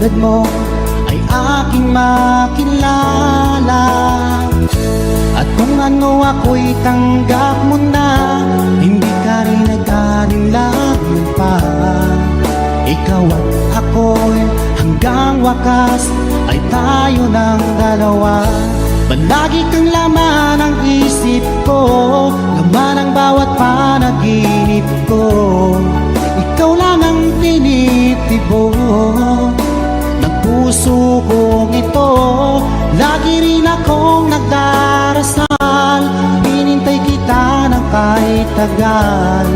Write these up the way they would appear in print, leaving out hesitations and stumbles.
tulad mo ay aking makilala. At kung ano ako'y tanggap mo na, hindi ka rin nag-alinlangan pa. Ikaw at ako'y hanggang wakas ay tayo ng dalawa. Palagi kang laman ng isip ko, laman ng bawat panaginip ko. Ikaw lang ang tinitibok ng puso kong ito. Lagi rin akong nagdarasal, hinintay kita ng kahit tagal.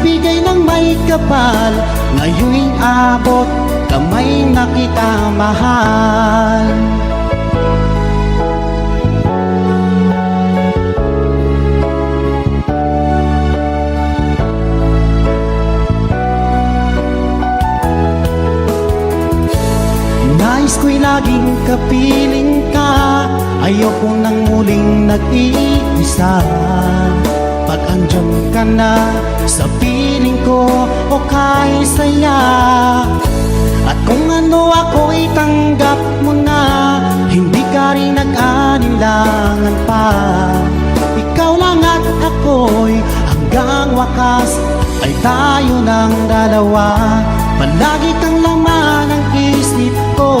Bigay ng may kapal, ngayon'y abot kamay na kita mahal. Nais ko'y laging kapiling ka, ayoko nang muling nag-iisa. Pag andyan ka na sa piling ko, okay saya. At kung ano ako'y tanggap mo na, hindi ka rin nag-alinlangan pa. Ikaw lang at ako'y hanggang wakas ay tayo ng dalawa. Palagi kang laman ng isip ko,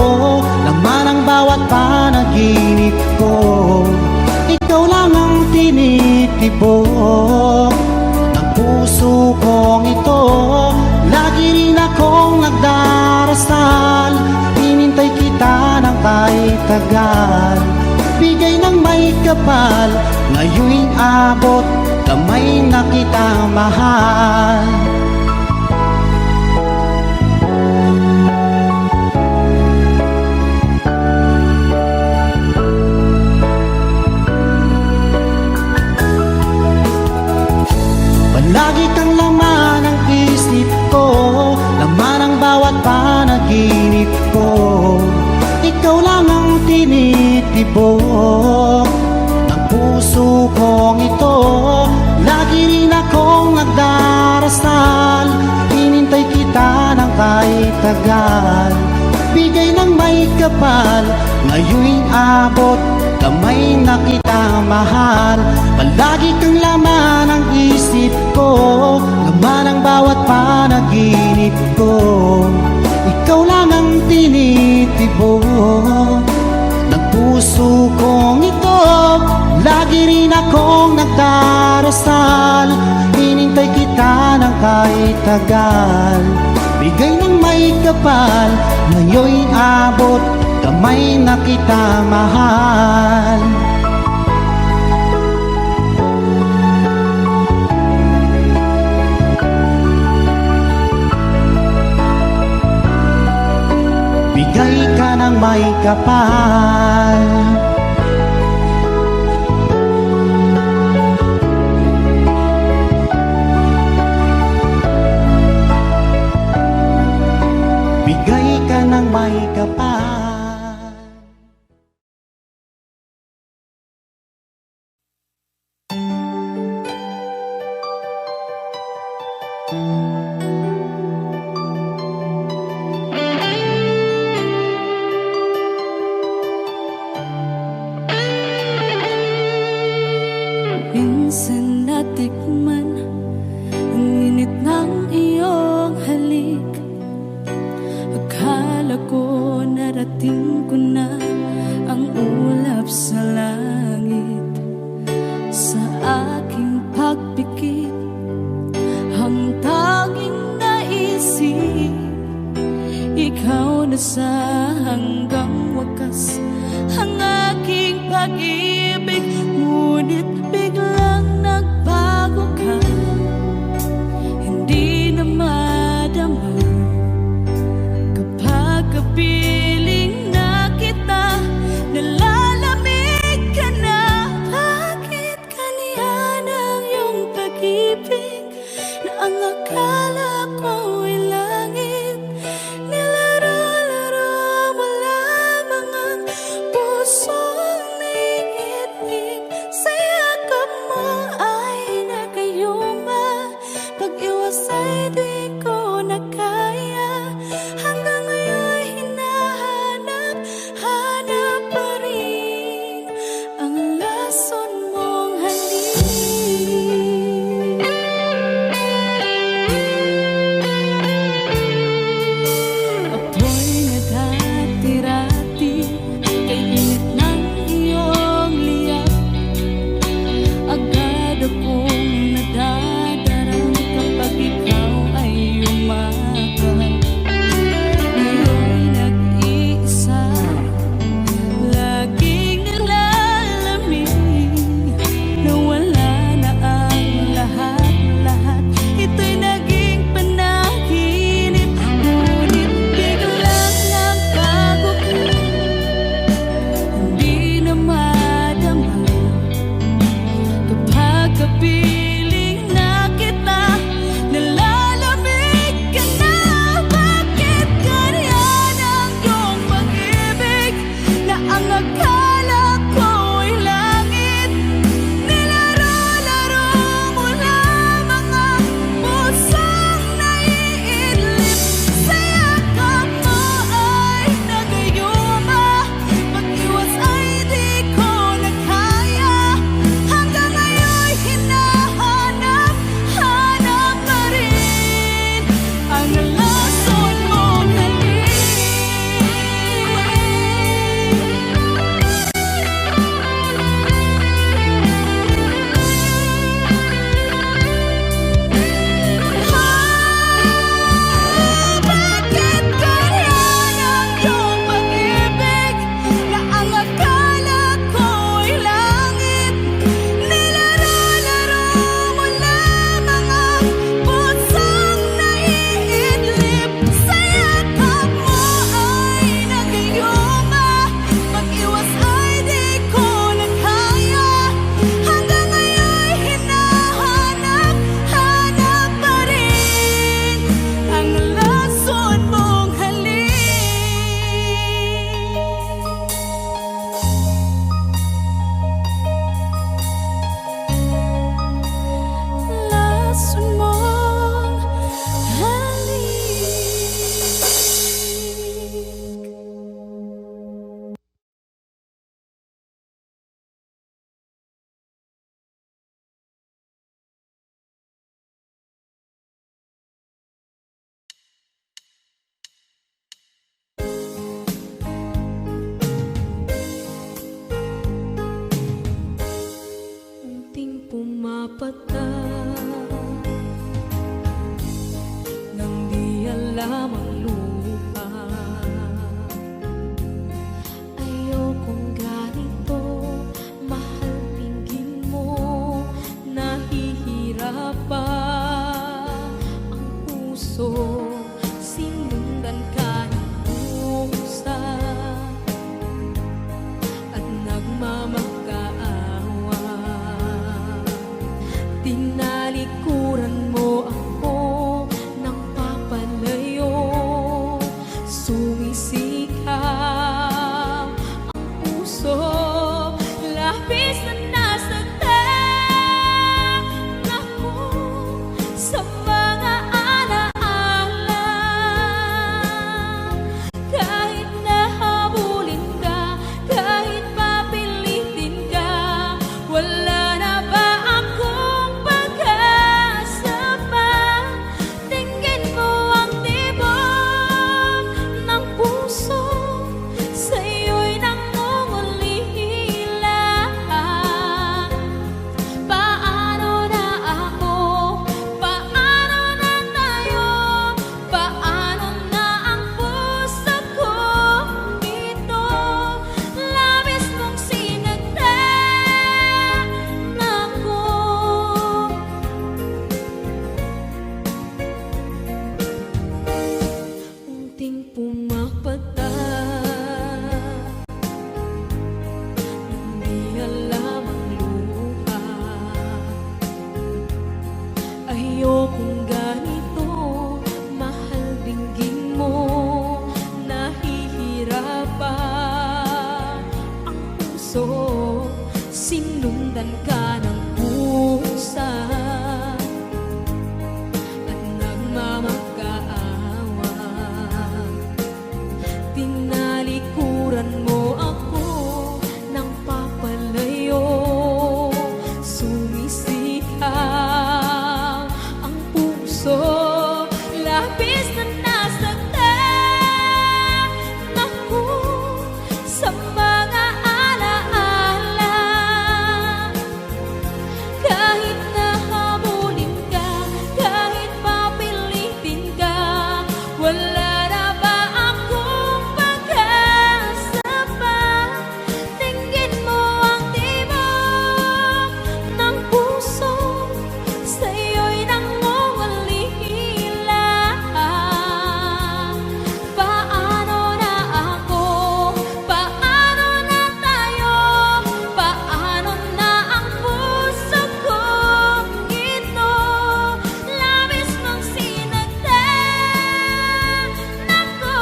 laman ang bawat panaginip ko. Ikaw lang ang tinitibok ng puso kong ito. Lagi rin akong nagdarasal, hinintay kita ng kahit tagal. Bigay ng may kapal, ngayon'y abot kamay na kita mahal. Lagi kang laman ng isip ko, laman ang bawat panaginip ko. Ikaw lang ang tinitibok ng puso kong ito. Lagi rin akong nagdarasal, hinintay kita ng kahit tagal. Bigay ng may kapal, ngayon'y abot kamay na kita mahal. Palagi kang laman ng isip ko, laman ang bawat panaginip ko. Ikaw lang ang tinitibok ng puso kong ito. Lagi rin akong nagdarasal, hinintay kita ng kahit tagal. Bigay ng may kapal, ngayon'y abot kamay na kita mahal. Bigay ka ng may kapal. Bigay ka ng may kapal. Minsan natikman ang init ng iyong halik. Akala ko narating ko na ang ulap sa langit. Sa aking pagpikit, ang tanging naisip, ikaw na sa hanggang wakas ang aking pag-ibig. Ngunit biglang nagbago ka, hindi na madama kapag kapiling na kita. Nalalamig ka na, bakit kaniyan ang iyong pag-ibig na ang akala ko'y langit? Nilaro-laro mo lamang ang pusong naiinip. pumapatag nang di alam ang lupa. Ayokong ganito, mahal, tingin mo, nahihirapan ang puso. Sinundan ka ng pusa at nagmamakaawa. Tinalikuran mo ako ng papalayo, sumisikap ang puso. Labis na nasaktan ako sa mga alaala. Kahit nahabulin ka, kahit papilitin ka, wala na ba akong pag-asa pa? Tingin mo ang tibok ng puso, sa'yo'y nangungulila. Paano na ako? Paano na tayo? Paano na ang puso kong ito? Labis mong sinagdan ako. Unting pumapatag, hindi alam ang luha. Ayokong ganito, mahal, dinggin mo, nahihirapan ang puso. Sinundan ka ng pusa at nagmamakaawa. Tinalikuran mo ako ng papalayo, sumisikap ang puso. Labis na nasaktan ako sa mga alaala. Kahit nahabulin ka, kahit papilitin ka, wala na ba akong pag-asa pa? Tingin mo ang tibok ng puso, sa'yo'y nangungulila. Paano na ako? Paano na tayo? Paano na ang puso kong ito? Labis mong sinagdan ako,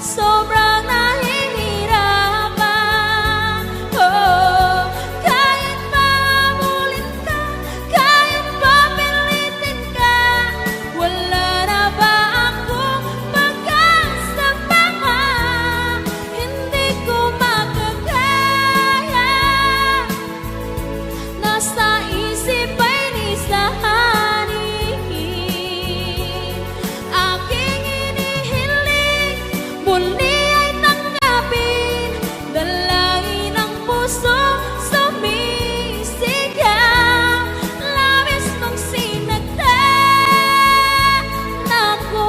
sobrang nahihirapan. Oh, kahit mahabulin ka, kahit papilitin ka, wala na ba akong pag-asa pa? Hindi ko makakaya, nasa isip ay nisahanin. Aking inihiling, muli ay tanggapin, dalangin ng puso, sumisigaw. Labis mong sinagdan ako.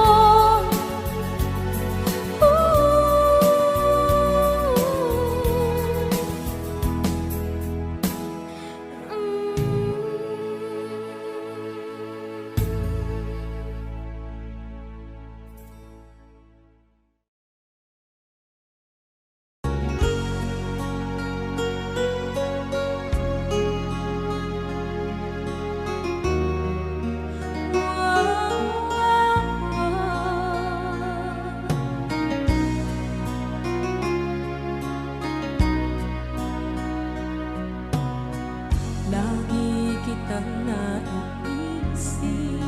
Lagi kitang naiisip,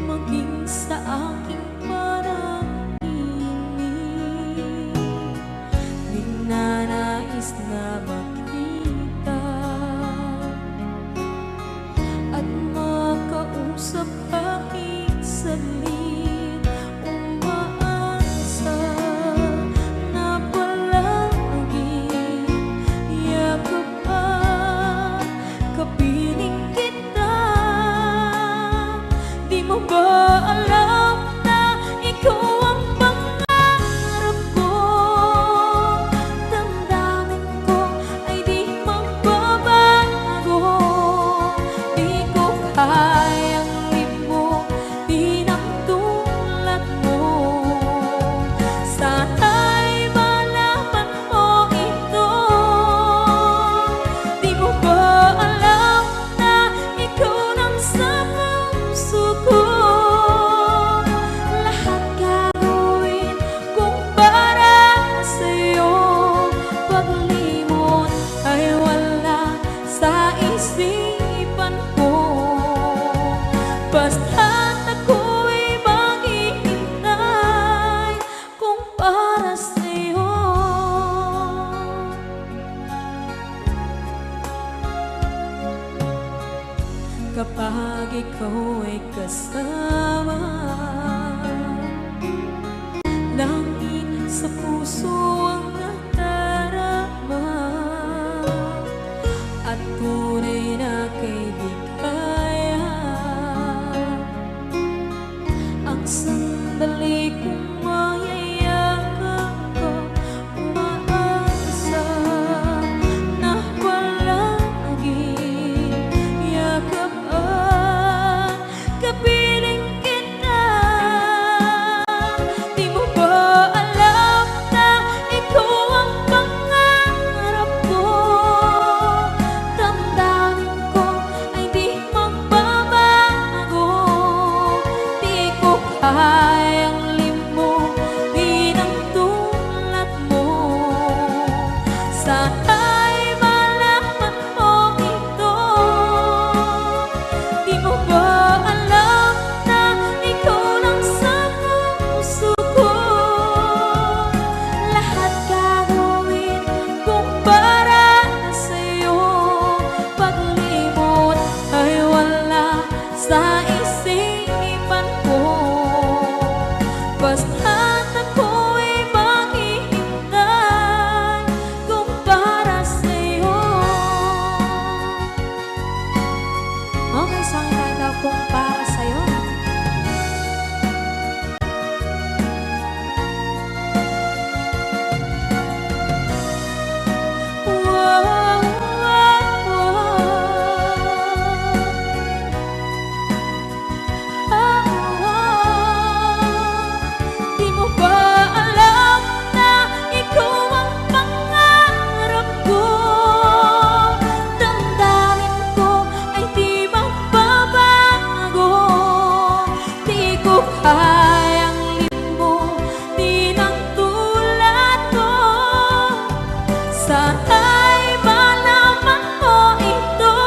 maging sa aking parang inip. Ninanais na makita at makausap kahit saglit. Umaasa na palagi yakap ang kapag ikaw ay kasama. Langit sa puso ang nadarama at tunay na kaibigan. Ang sandali kong mayayakap ko, umaasa na palaging yakap at kapiling kita. Di mo ba alam na ikaw ang pangarap ko? Damdamin ko ay di magbabago. Di ko kayang limutin ang tulad mo. Sana'y malaman mo ito. Di mo ba alam na ikaw lang sa puso ko? Lahat gagawin kung para sa'yo. Paglimot ay wala sa isipan ko. Basta't ako'y maghihintay kung para sa'yo. Okay, saan tayo kung para sa'yo? Wow, wow, Di mo ba alam na ikaw ang pangarap ko? Damdamin ko ay di magbabago. Di ko kayang limutin ang tulad mo. Sana'y malaman mo ito.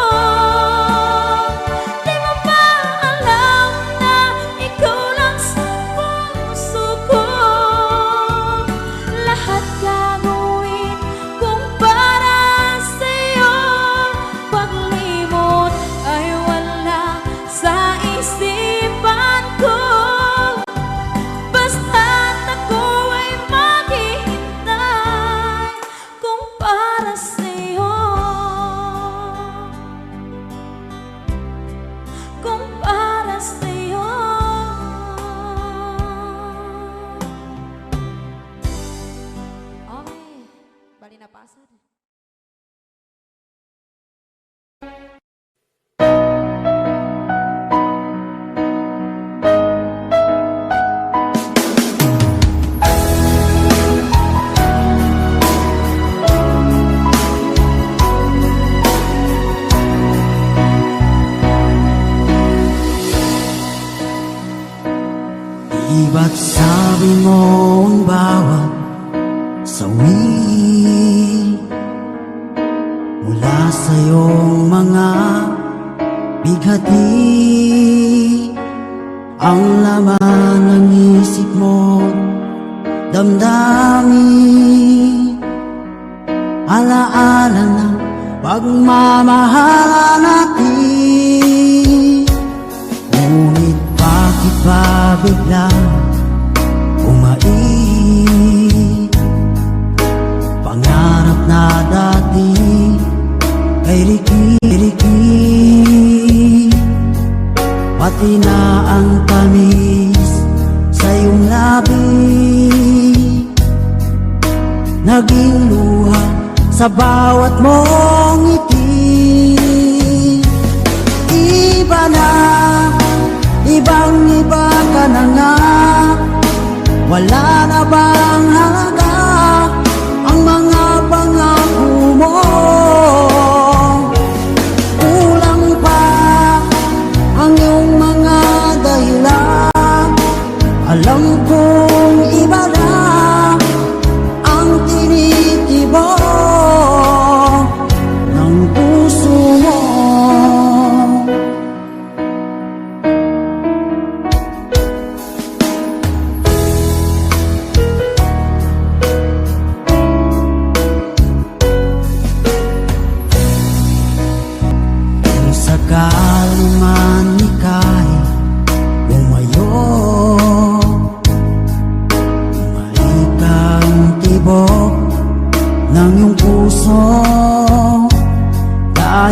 Di mo ba alam na ikaw lang sa puso ko? Lahat gagawin kung para sa'yo. Paglimot ay wala sa isipan ko. Basta't ako ay maghihintay kung para sa'yo. Kung para sa'yo. Okay, bali na pasad. Di ba't sabi mo ang bawat sawi mula sa iyong mga bighati ang laman ng isip mo, damdamin, alaala ng pagmamahala natin. Ngunit bakit ba biglang umait? Pangarap na dati kay Ricky, pati na ang tamis sa iyong labi, naging luha sa bawat mong ngiti. Iba na, ibang-iba ka na nga, wala na bang halaga ang mga pangako mo? Kulang pa ang iyong mga dahilan, alam kong iba na ang tinitibok.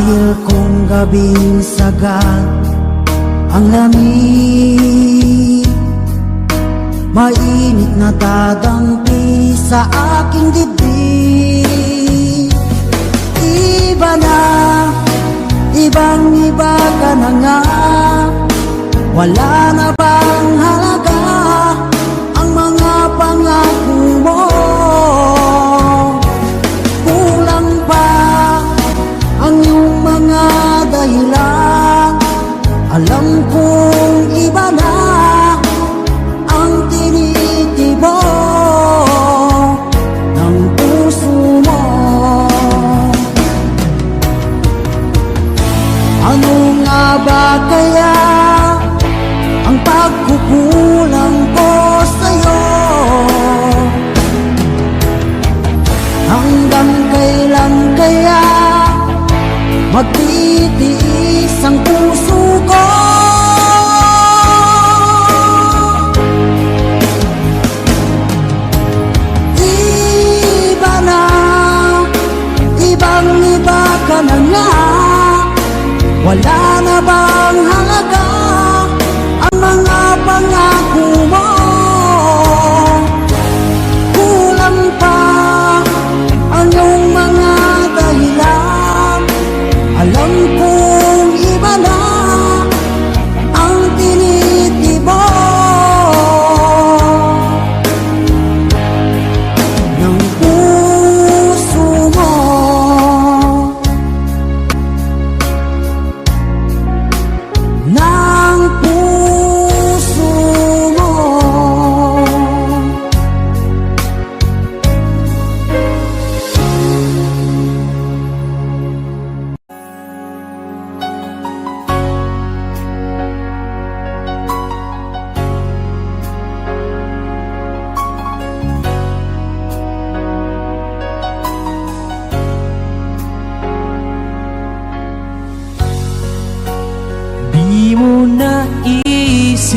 Dahil kung gabing sagat ang lamig, mainit na dadampi sa aking dibdib. Iba na, ibang iba ka na nga. Wala na bang halaga ang mga pangako mo? Kulang pa ang iyong mga dahilan. Alam kong iba na ang tinitibo ng puso mo. Ano nga ba kaya ang pagkukulang ko sa'yo? Hanggang kailan kaya magtitiis ang puso ko? Iba na, ibang iba ka na nga. Wala na bang halaga ang mga pangako mo? Kulang pa ang iyong mga dahilan. Alam kong iba na ang tinitibo ng puso mo. Ng puso mo. Di mo naisip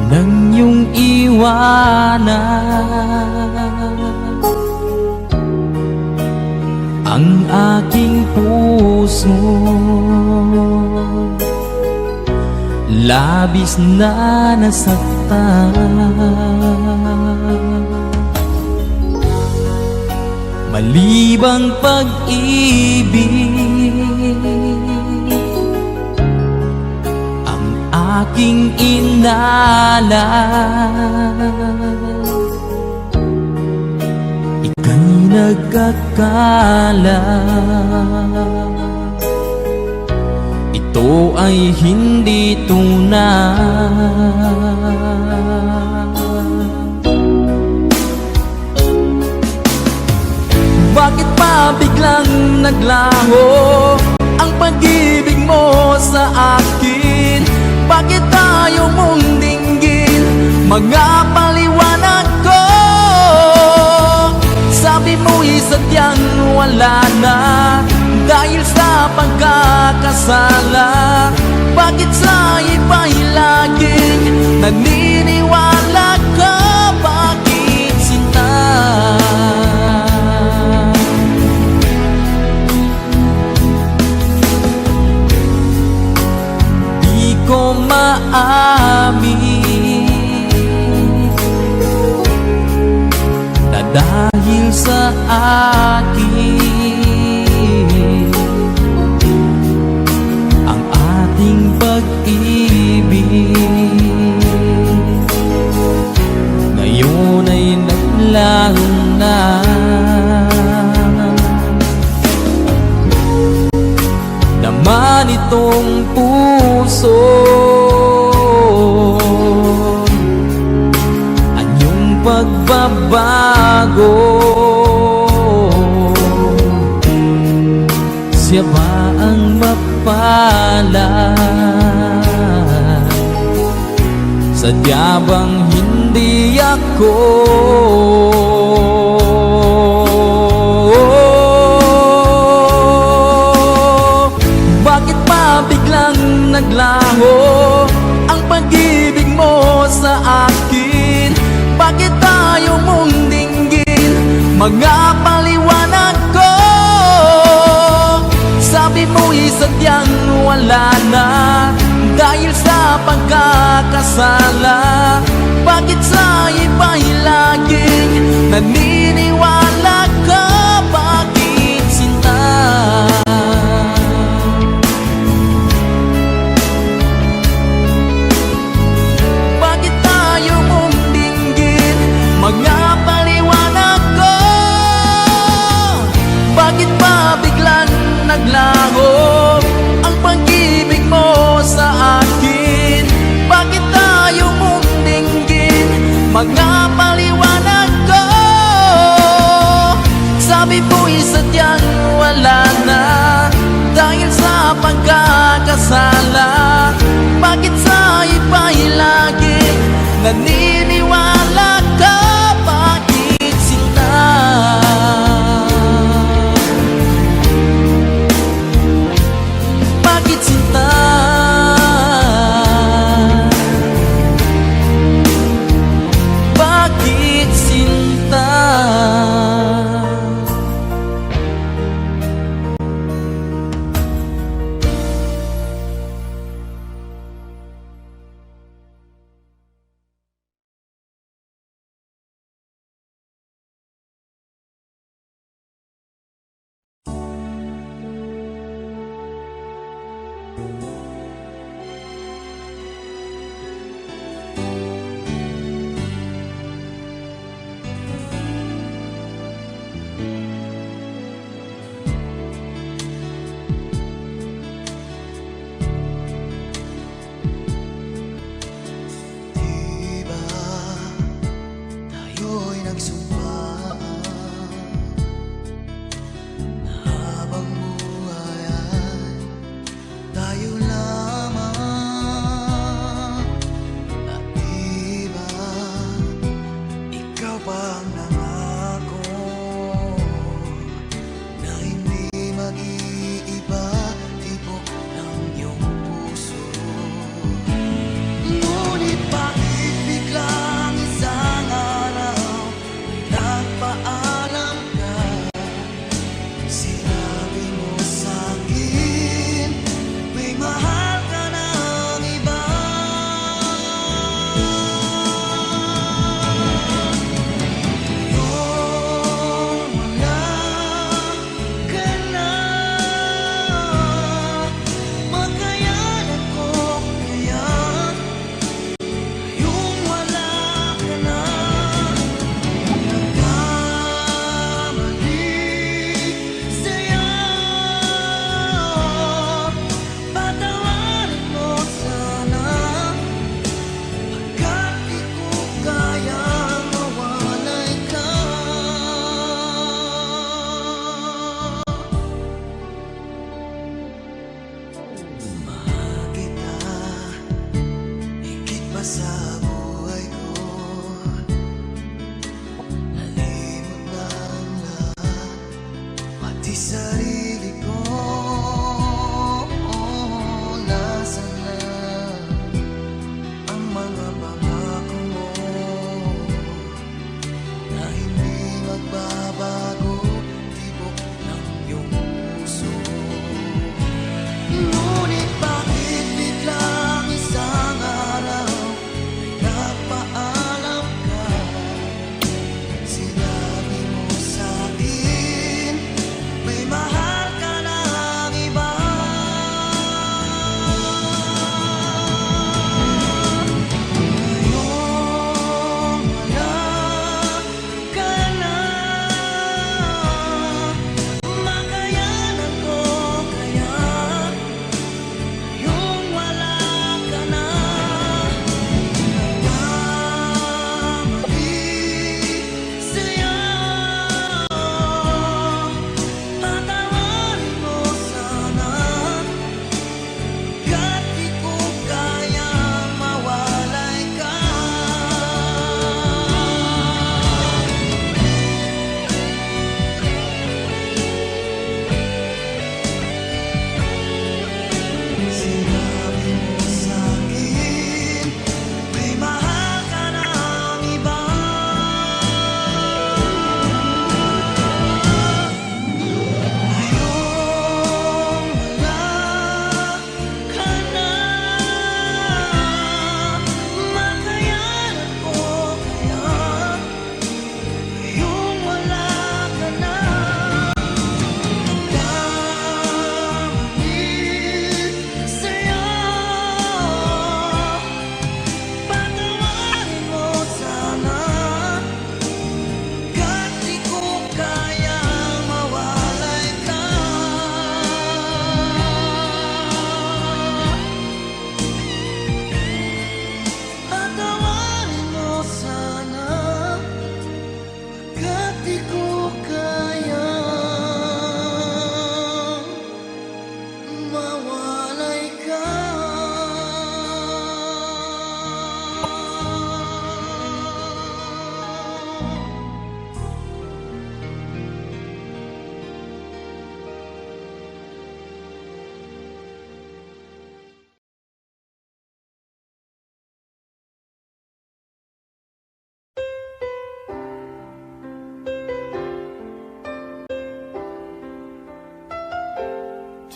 nang iyong iwanan ang aking puso. Labis na nasaktan, malibang pag-ibig ang aking inalan. Ika'y nagkakala, ito ay hindi tunay. Bakit pa biglang naglaho ang pag-ibig mo sa akin? Bakit ayaw mong dinggin mga paliwanag ko? Sabi mo'y sadyang wala na dahil sa pagkakasala. Bakit sa iba'y laging naniniwala ka? Bakit sinta? Di ko maamin na dahil sa akin ang ating pag-ibig ngayon ay naglaho na. Naman itong puso anyong pagbabago. Siya ba ang mapalad? Sadya bang hindi ako? Bakit pa biglang naglaho ang pag-ibig mo sa akin? Bakit ayaw mong dinggin mga paliwanag wala na dahil sa pagkakasala? Bakit sa iba'y laging naniniwala ka? Bakit sinta? Bakit tayo mong dinggin? Mga paliwanag ko. Bakit ba biglang naglaho ang pag-ibig mo sa akin? Bakit tayo mong dinggin? Mga paliwanag ko. Sabi mo'y sadyang wala na dahil sa pagkakasala. Bakit sa iba'y laging naniniwala ka? Bakit sinta? Bakit sinta? Bakit sinta? Diba tayo'y nagsumpaan na habang buhay ay tayo lamang? At diba ikaw pa ang nangako na hindi mag-iiba, tibok ng iyong puso? Ngunit bakit biglang isang araw nagpaalam ka? Sinabi mo sa'kin may mahal ka ng iba. Ngayon wala ka na, makayanan ko kaya yung wala ka na. Nagkamali sa'yo, patawarin mo sana, pagkat di ko kayang mawalay ka. Mahal kita higit pa sa buhay ko. Nalimot na ang lahat, pati sarili ko. Nasaan na ang mga pangako mo na hindi magbabago, tibok ng iyong puso? Ngunit bakit biglang isang araw nagpaalam ka? Sinabi mo sa'kin may mahal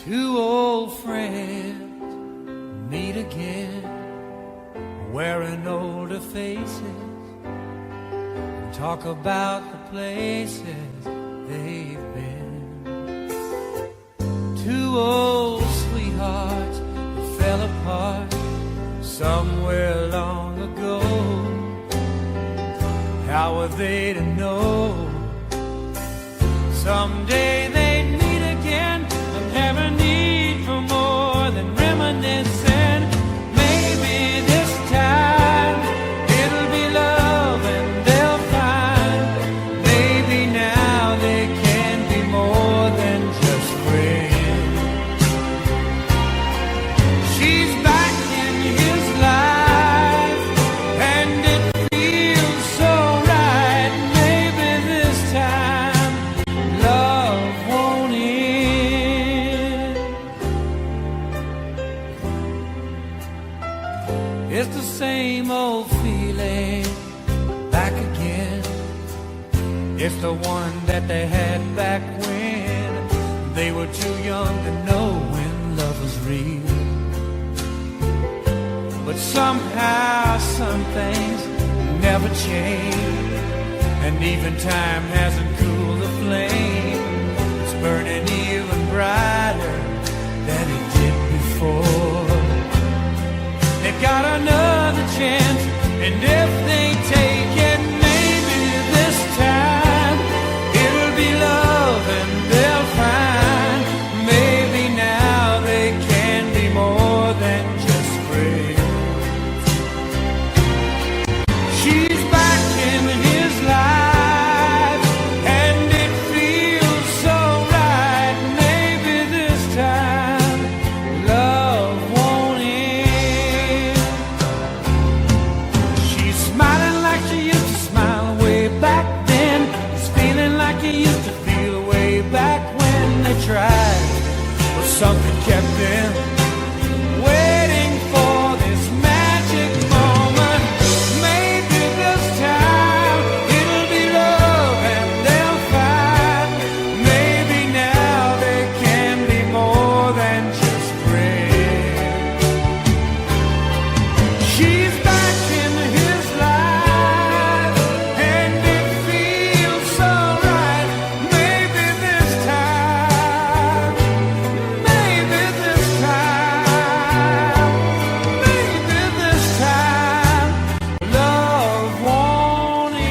Two old friends meet again, wearing older faces, and talk about the places they've been. Two old sweethearts that fell apart somewhere long ago. How were they to know someday they'd meet again and have a need for more than reminiscing? Maybe this time it'll be love and they'll find maybe now they can be more than just friends. She's back in his life and it feels so right. Maybe this time love won't end. It's the same old feeling back again. It's the one that they had back when they were too young to know when love was real. But somehow some things never change, and even time hasn't cooled the flame. It's burning even brighter than it did before. They got another chance, and if they take it, maybe this time it'll be love and they'll find maybe now they can be more than just friends. She's back in his life and it feels so right. Maybe this time love won't end. She's smiling like she used to smile way back then. He's feeling like he used to feel way back when they tried, but something kept them waiting for this magic moment. Maybe this time it'll be love and they'll find maybe now they can be more than just friends. She's back in his life and it feels so right. Maybe this time, maybe this time, maybe this time love won't end.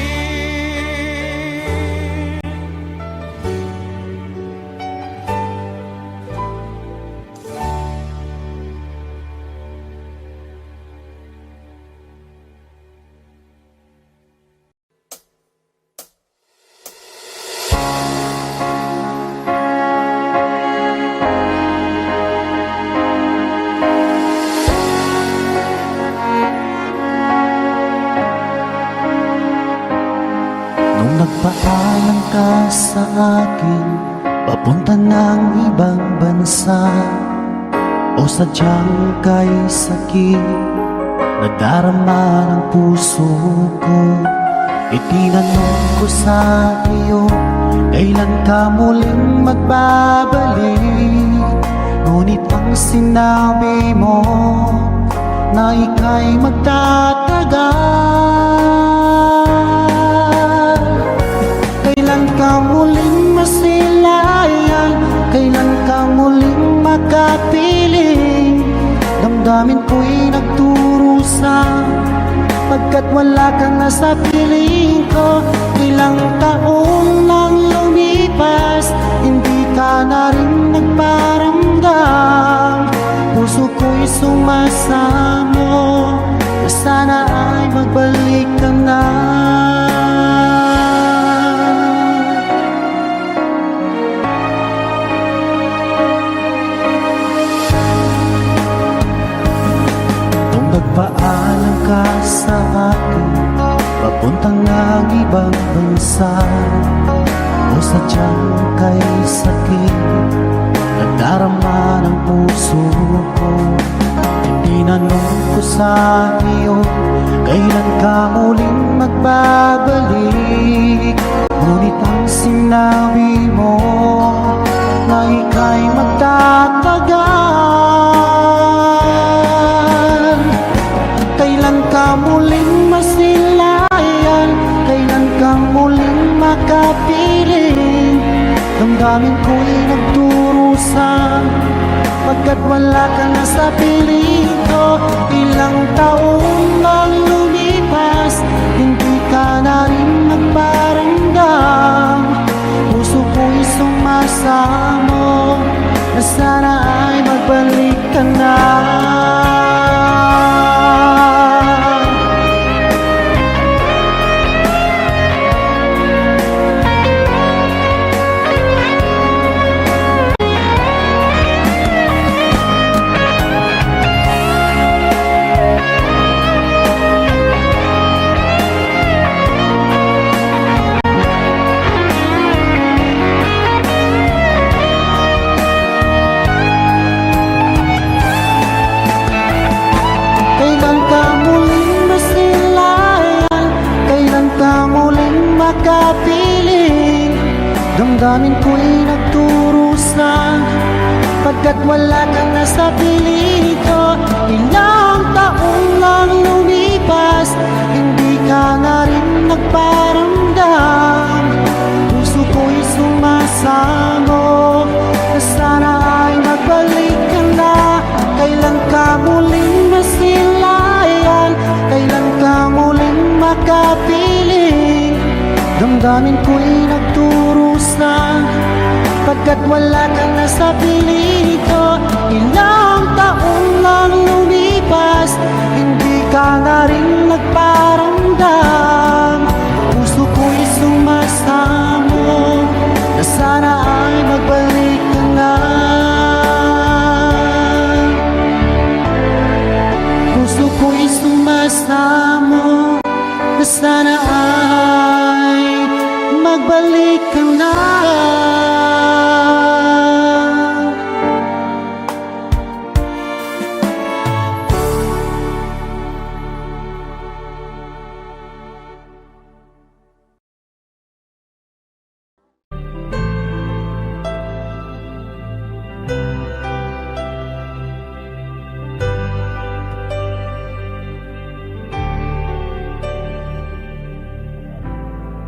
Nung nagpaalam ka sa akin, papunta ng ibang bansa, o sadyang kay sakit nadarama ng puso ko. Itinanong ko sa iyo, kailan ka muling magbabalik? Ngunit ang sinabi mo na ika'y magtatagal. Kailan ka muling masilayan? Kailan ka muling makapiling? Damdamin ko'y nagturusa, pagkat wala kang nasa piling ko. Ilang taon nang lumipas, hindi ka na rin nagparamdam. Puso ko'y sumasamo, na sana ay magbalik ka na. Nung nagpaalam ka sa akin, papuntang ng ibang bansa, o sadyang kay sakit nagdarama ng puso ko. Tinanong ko sa iyo, kailan ka muling magbabalik? Ngunit ang sinabi mo na ika'y magtatagal. Damdamin ko'y nagdurusa pagkat wala ka na sa piling ko. Ilang taon ang lumipas, hindi ka na rin nagparamdam. Puso ko'y sumasamo na sana ay magbalik ka na. Kailan ka muling masilayan? Kailan ka muling makapiling? Damdamin ko'y nagdurusa pagkat wala kang nasa piling ko. Ilang taon lang lumipas, hindi ka na rin nagparamdam. Puso ko'y sumasamo na sana ay magbalik ka na. Kailan ka muling masilayan? Kailan ka muling makapiling? Damdamin ko'y nagdurusa pagkat wala kang nasa piling ko. Ilang taon lang lumipas, hindi ka na rin nagparamdam. Puso ko'y sumasamo na sana ay magbalik ka na. Puso ko'y sumasamo na sana ay magbalik ka na.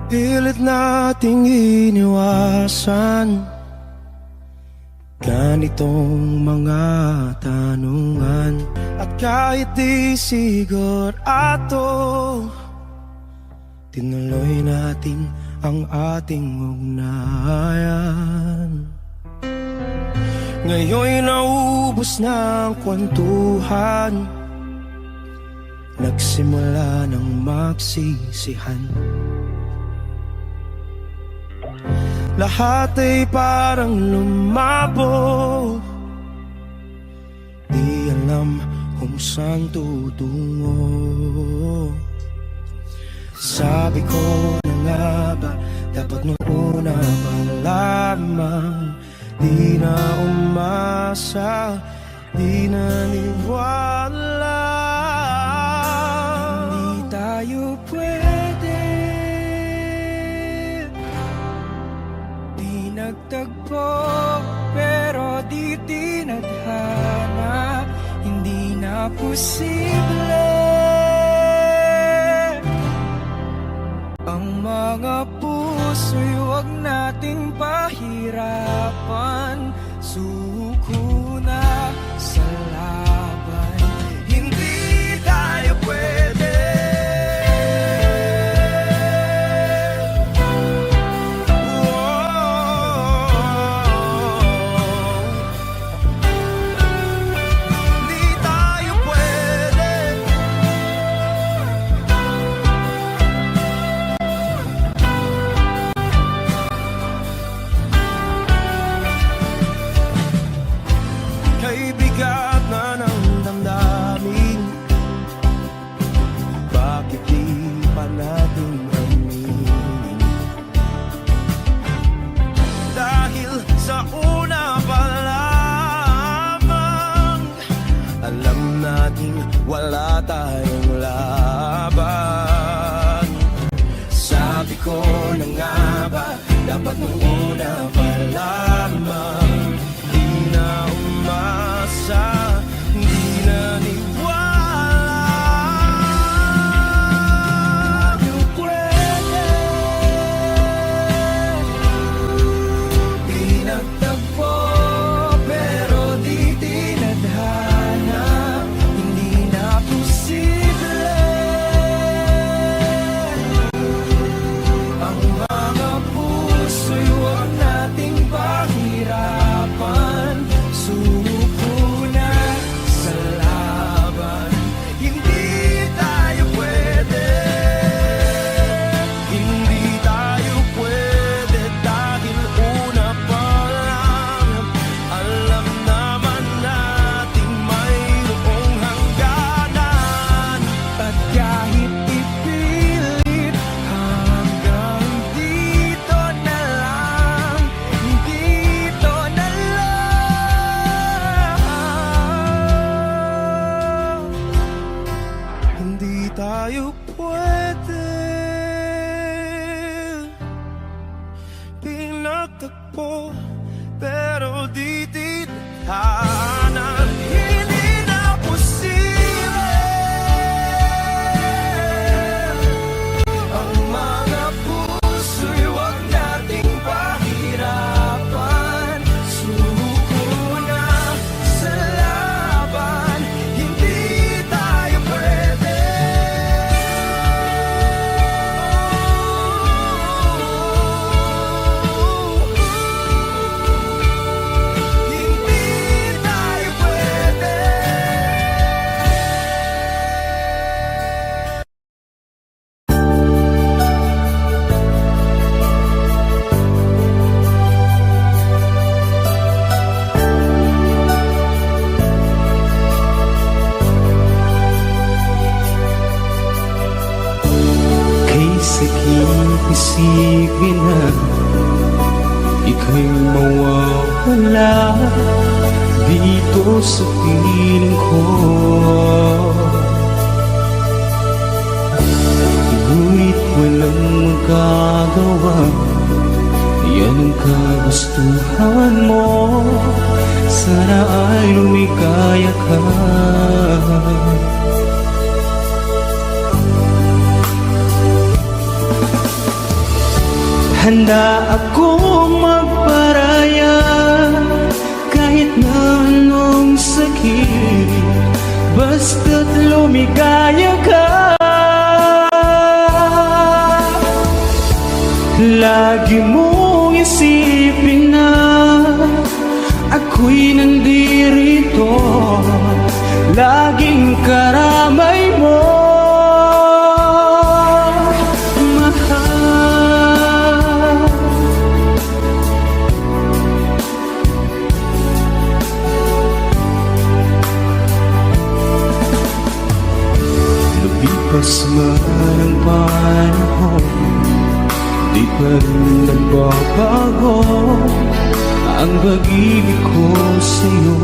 Pilit nating iniwasan ganitong mga tanungan. At kahit di sigurado, tinuloy natin ang ating ugnayan. Ngayon'y naubos na ang kwentuhan, nagsimula ng magsisihan. Lahat ay parang lumabo, di alam kung saan tutungo. Sabi ko na nga ba, dapat nung una pa lamang, di na umasa, di naniwala. Hindi tayo pwede, di nagtagpo, pero di tinadhana. Hindi na posible ang mga puso'y huwag nating pahirapan. Suko na sa laban, hindi tayo pwede. Hindi tayo pwede. Kay bigat na ng damdamin, bakit di pa natin aminin? Dahil sa una pa lamang, alam natin wala tayong laban. Sabi ko na nga ba, dapat nung una pa lamang, di na umasa, di naniwala. Tayo pwede, di matakpo, pero di tithanan. Hindi na posible ang mga puso'y huwag nating pahirapan. Suko na sa laban, hindi tayo pwede. Hindi tayo pwede. Kay sakit isipin na ika'y mawawala dito sa piling ko. Ngunit walang magagawa, yan ang kagustuhan mo. Sana ay lumikaya ka. Handa akong magparaya kahit na anong sakit, basta't lumigaya ka. Lagi mong isipin na ako'y nandirito, laging karamay mo. Lumipas man ang panahon, di pa rin nagbabago ang pag-ibig ko sa'yo.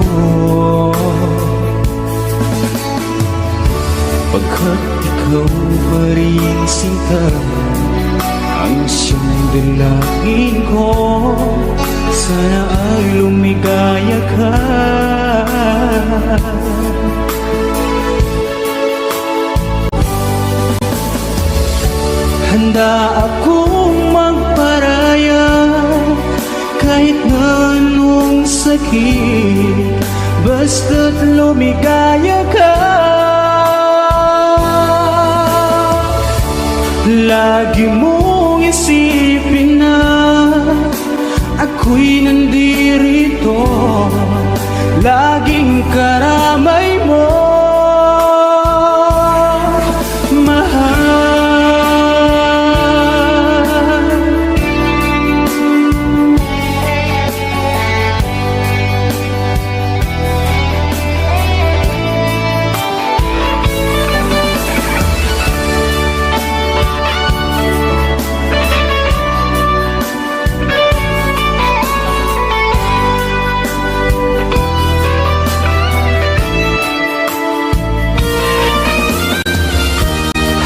Pagkat ikaw pa rin sinta, ang siyang dalangin ko. Sana ay lumigaya ka. Handa akong magparaya kahit na anong sakit, basta't lumigaya ka. Lagi mong isipin na ako'y nandirito, laging karamay mo.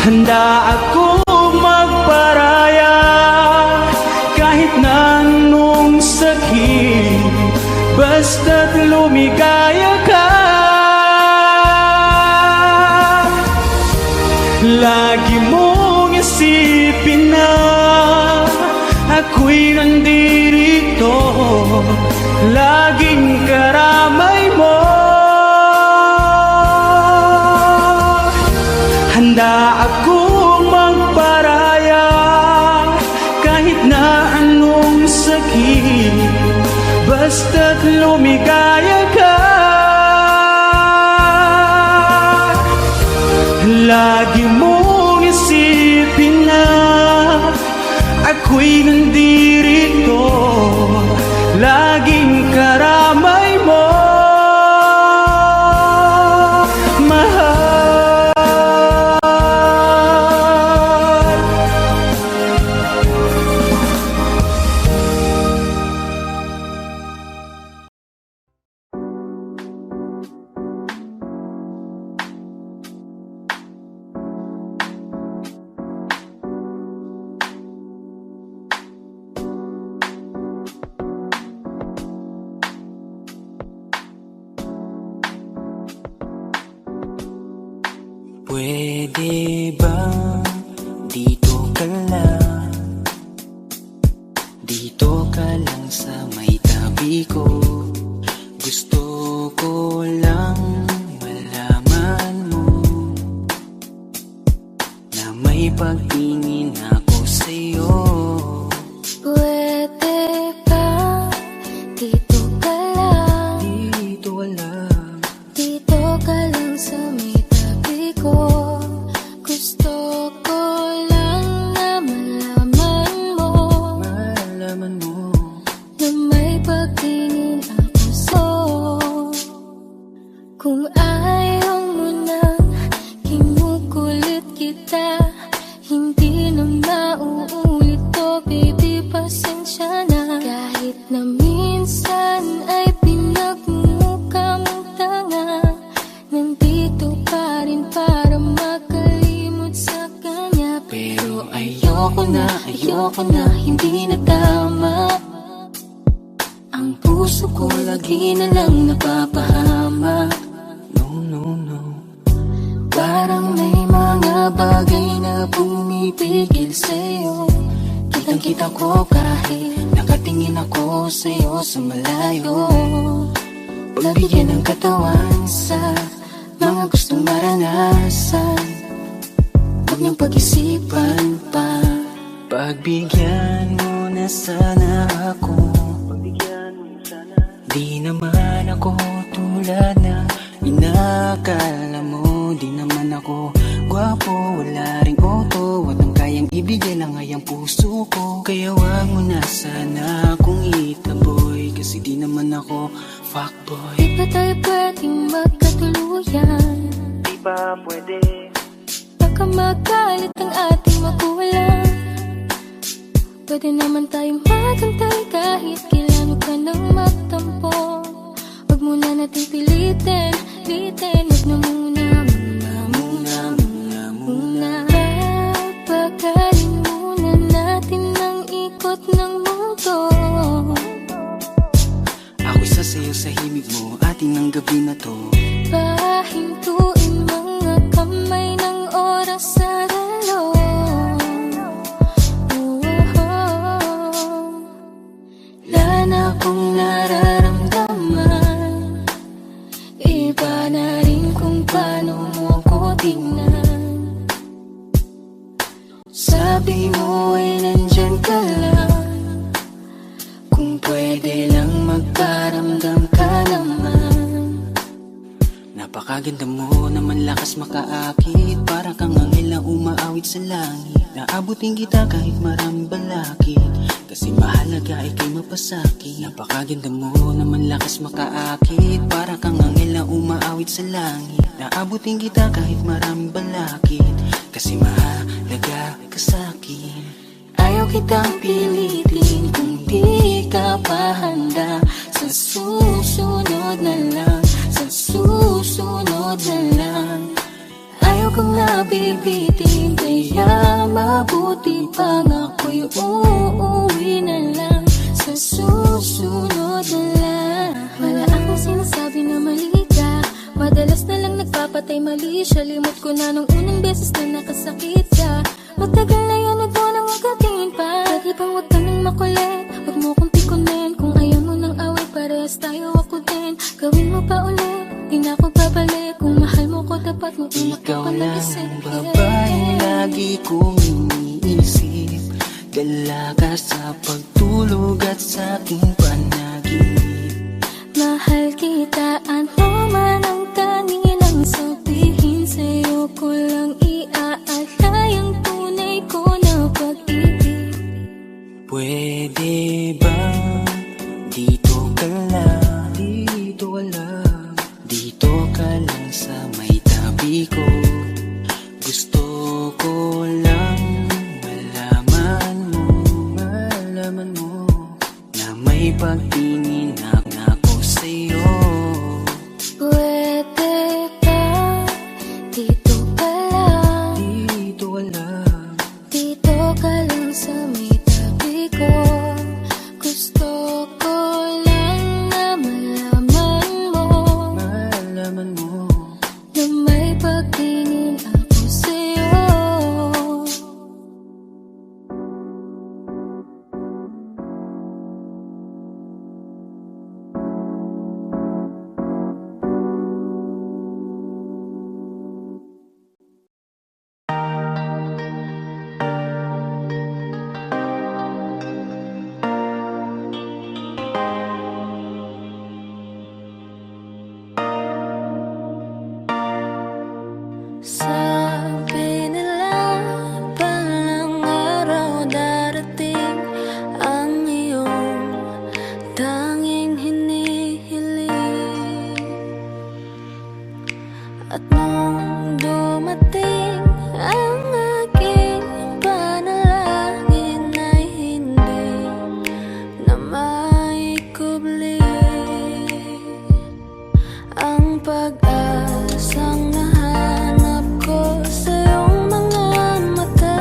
Handa akong magparaya kahit na anong sakit, basta't lumigaya ka. Lagi mong isipin na ako'y nandirito, laging karamay mo. Handa akong magparaya kahit na anong sakit, basta't lumigaya ka. Lagi mong isipin na ako'y nandirito, laging karamay mo. Pwede ba dito ka lang? Dito ka lang sa may tabi ko. Gusto ko lang malaman mo na may pagtingin ako sa'yo. Pwede ba dito ka lang? Dito ka lang. Dito ka lang sa may tabi ko. Gusto ko lang na malaman mo Malaman mo na may pagtingin ako sa'yo. Kung ayaw mo na kinukulit kita, hindi na mauulit to, baby, pasensya na. Kahit na minsan ay pinagmumukha mong tanga, nandito pa rin para makalimot sa kanya. pero ayoko na, hindi na tama. Ang puso ko lagi na lang napapahamak. No, no, no. Parang may mga bagay na pumipigil sa'yo. Kitang-kita ko kahit Nakatingin ako sa'yo sa malayo. nabigyan ng katawan sa mga gustong maranasan. Huwag niyong pag-isipan pa. Pagbigyan mo na sana ako. Di naman ako tulad na inakala mo. Di naman ako gwapo, wala ring auto. Walang kayang ibigay lang ay ang puso ko. Kaya wag mo na sana akong itaboy, kasi di naman ako fuckboy. Di ba tayo pwedeng magkatuluyan? Di ba pwede? Baka magalit ang ating magulang. Pwede naman tayong magantay kahit kailan ka nang magtampo. Huwag muna natin pilitin, huwag na muna. Papagalin muna natin ang ikot ng mundo. Ako'y sasayaw sa himig mo, atin ang gabi na to. Pahintuin mga kamay ng oras sa relo. Wala na akong nararamdaman. Iba na rin kung paano mo ko tingnan. Sabi mo ay nandyan ka lang. Kung pwede lang magparamdam ka naman. Napakaganda mo naman, lakas makaakit. Para kang anghel na umaawit sa langit. Naabutin kita kahit maraming balakid, kasi mahalaga ay kay mapasakit. Napakaganda mo naman, lakas makaakit. Para kang anghel na umaawit sa langit. Naabutin kita kahit maraming balakid, kasi mahalaga ka sa'kin. Ayaw kitang pilitin kung di ka pa handa. Sa susunod na lang, sa susunod na lang. Ayaw kong nabibitin, kaya mabuti pang ako'y uuwi na lang. Sa susunod na lang. Wala akong sinasabi na mali ka. Madalas na lang nagpapatay mali siya. Limot ko na nung unang beses na nakasakit ka. Matagal na yun, huwag mo nang magkatingin pa. Pwede bang huwag ka nang makulit? Huwag mo kong pikunin. Kung ayaw mo nang away, parehas tayo ako din. Gawin mo pa ulit, di na ako babalik. Kung mahal mo ko, dapat mo Ikaw lang ang babae lagi kong iniisip. Dala sa pagtulog at sa aking panaginip. Mahal kita, ano man ang kanilang sabihin. Sa'yo ko lang iaalay ang tunay ko na pag-ibig. Pwede ba dito ka lang? Dito ka lang. Dito ka lang sa may tabi ko. Gusto ko lang malaman mo na may pagtingin ako sa'yo. Pwede ba dito ka lang? Dito ka lang. Dito ka lang sa may tabi ko. Gusto ko lang na malaman mo Malaman mo na may pagtingin ako kubli ang pag-asang nahanap ko sa iyong mga mata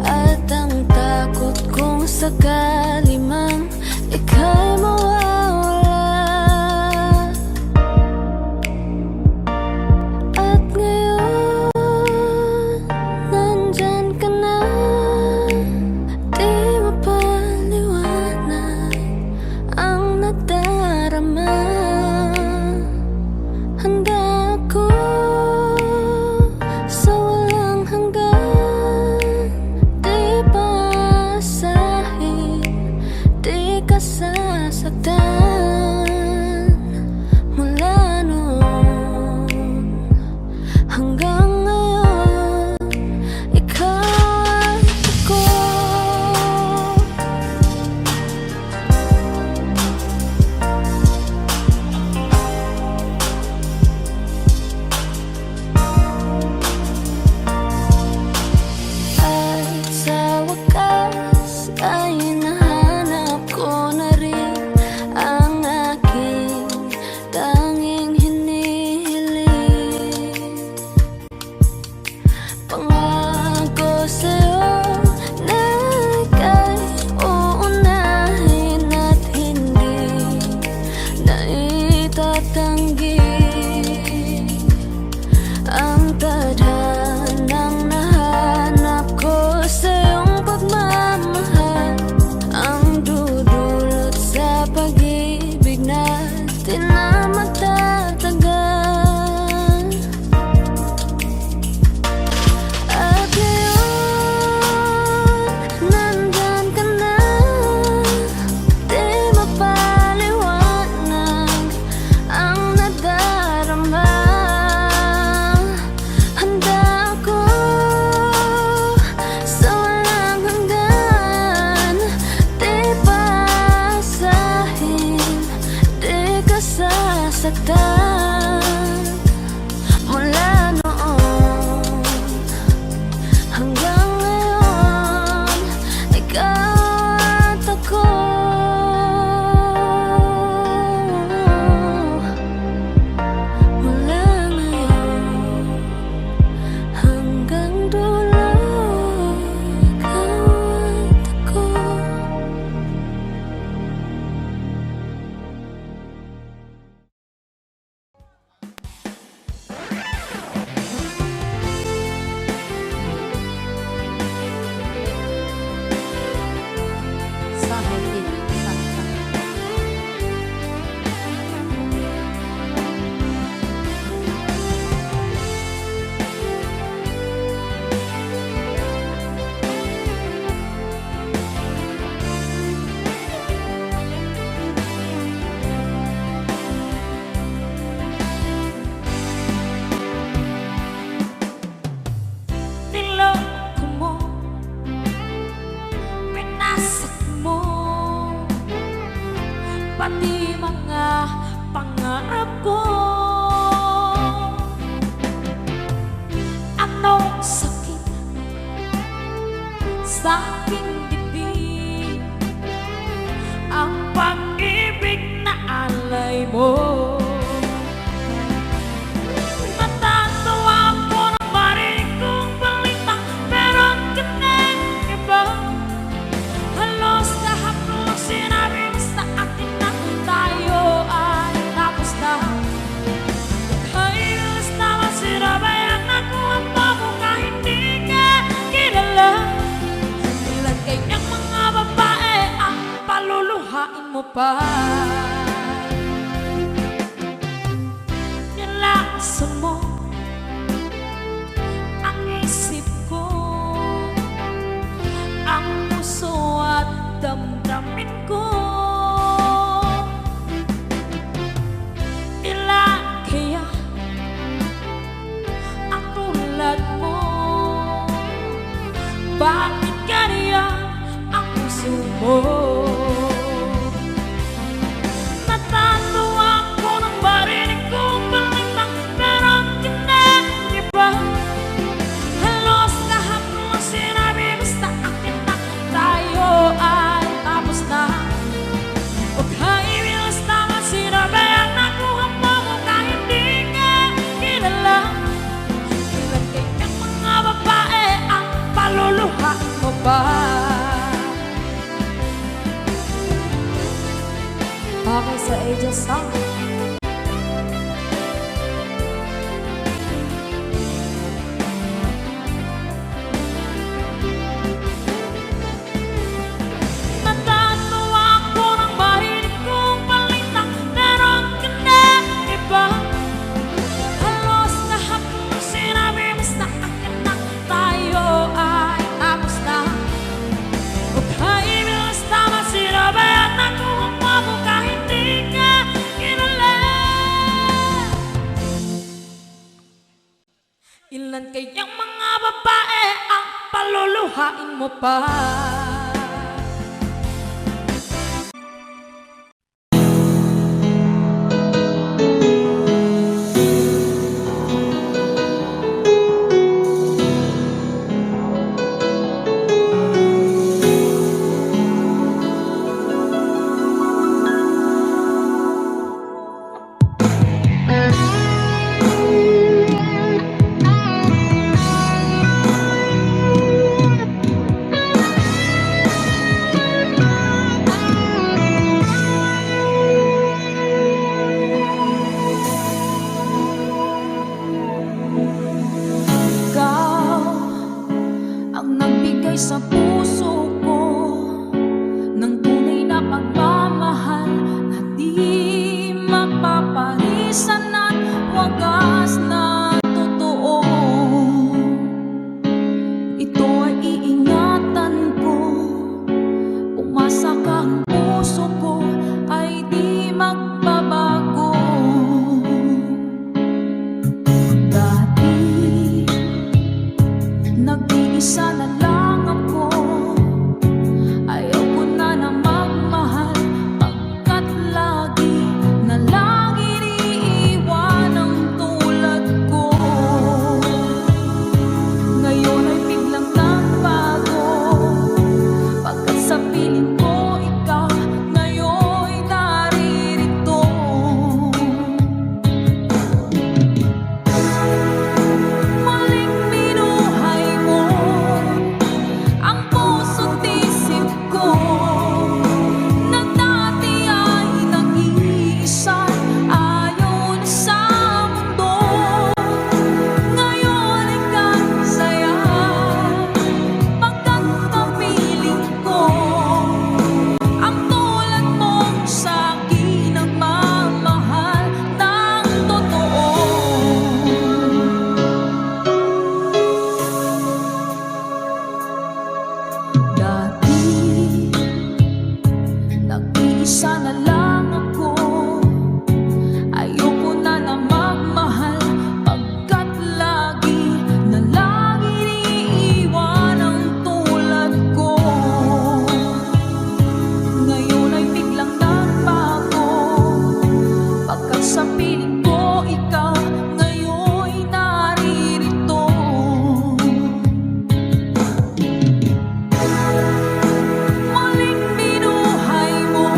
at ang takot kong sakali mang ika'y mawawala. At ngayon, nandyan ka na, di mapaliwanag ang nadarama. Handa ako sa walang hanggan, di paasahin, di ka sasaktan. Mula noon hanggang ngayon, ikaw at ako. At sa wakas ay nahanap ko na rin ang aking tanging hinihiling. Pangako sa'yo na ika'y uunahin at hindi na itatanggi ang tadhanang nahanap ko sa iyong pagmamahal, ang dudulot sa pag-ibig natin na magtatagal. At ngayon, nandyan ka na, di mapaliwanag ang nadarama. Handa ako sa walang hanggan, di paasahin, di ka sasaktan. Mula noon hanggang ngayon, ikaw at ako. Mula ngayon hanggang dulo, ikaw at ako. Niloko mo, pinasak mo, pati mga pangarap ko. Anong sakit sa aking dibdib, ang pag-ibig na alay mo. Natatawa ako nang marinig kong balita, meron ka ng iba. Halos lahat ng sinabi mo sa akin na tayo ay tapos na. Halos naman sinabayan ako ang babo kahit di ka kilala. Ilan kayang mga babae ang paluluhain mo pa. Nilaksan mo ang isip ko, ang puso at damdamin ko. Ilan kaya ang tulad mo? Bakit ganyan ang puso mo? Natatawa ako nang marinig kong balita, meron ka pa. Okay sa Aegis Song. Natatawa ako nang marinig kong balita, meron ka na iba. Halos lahat ng sinabi mo sa akin na tayo ay tapos na. Huwag kaibilas tama sinabayan na kung mo kahit di ka kilala. Ilan kayang mga babae ang paluluhain mo pa? Ikaw ang nagbigay sa puso ko ng tunay na pagmamahal na di mapaparisan at wagas na totoo. Ito ay iingatan ko, umasa ka ang puso ko ay di magbabago. Dati nag-iisa na lang ako, ayaw ko na na magmahal, pagkat lagi na lang iniiwan ang tulad ko. Ngayon ay biglang nagbago, pagkat sa piling ko ikaw ngayon naririto. Maling binuhay mo ang puso't isip ko, na dati ay nag-iisa ayon sa mundo. Ngayon ika'y saya, pagkat kapiling ko ang tulad mong sa'kin ang mamahal ng totoo. Dati nag-iisa na lang ako, ayoko na na magmahal, pagkat lagi na lang iniiwan ang tulad ko. Ngayon ay biglang nagbago, pagkat sa piling ko ikaw ngayon naririto. Maling binuhay mo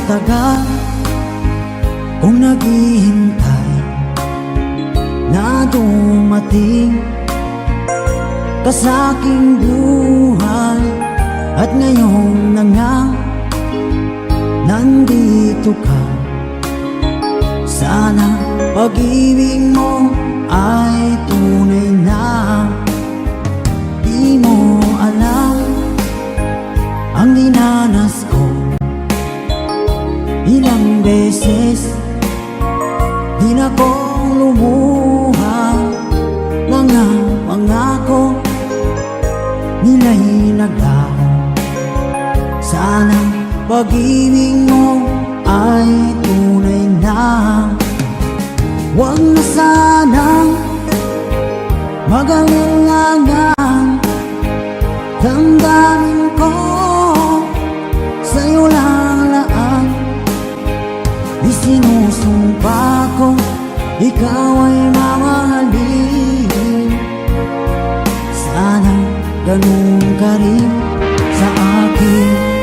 tagal kung naghihintay na dumating ka sa aking buhay, at ngayon na nga nandito ka. Sana pag-ibig mo ay tunay na. Di mo alam ang dinanas ko, ilang beses din akong lumuha. Mga pangako nila'y naglaho. Sana pag-ibig mo ay tunay na. Huwag na sanang mag-alinlangan. Damdamin ko sa'yo lang laan. Isinusumpa ko ikaw ay mamahalin. Sana ganun ka rin sa akin.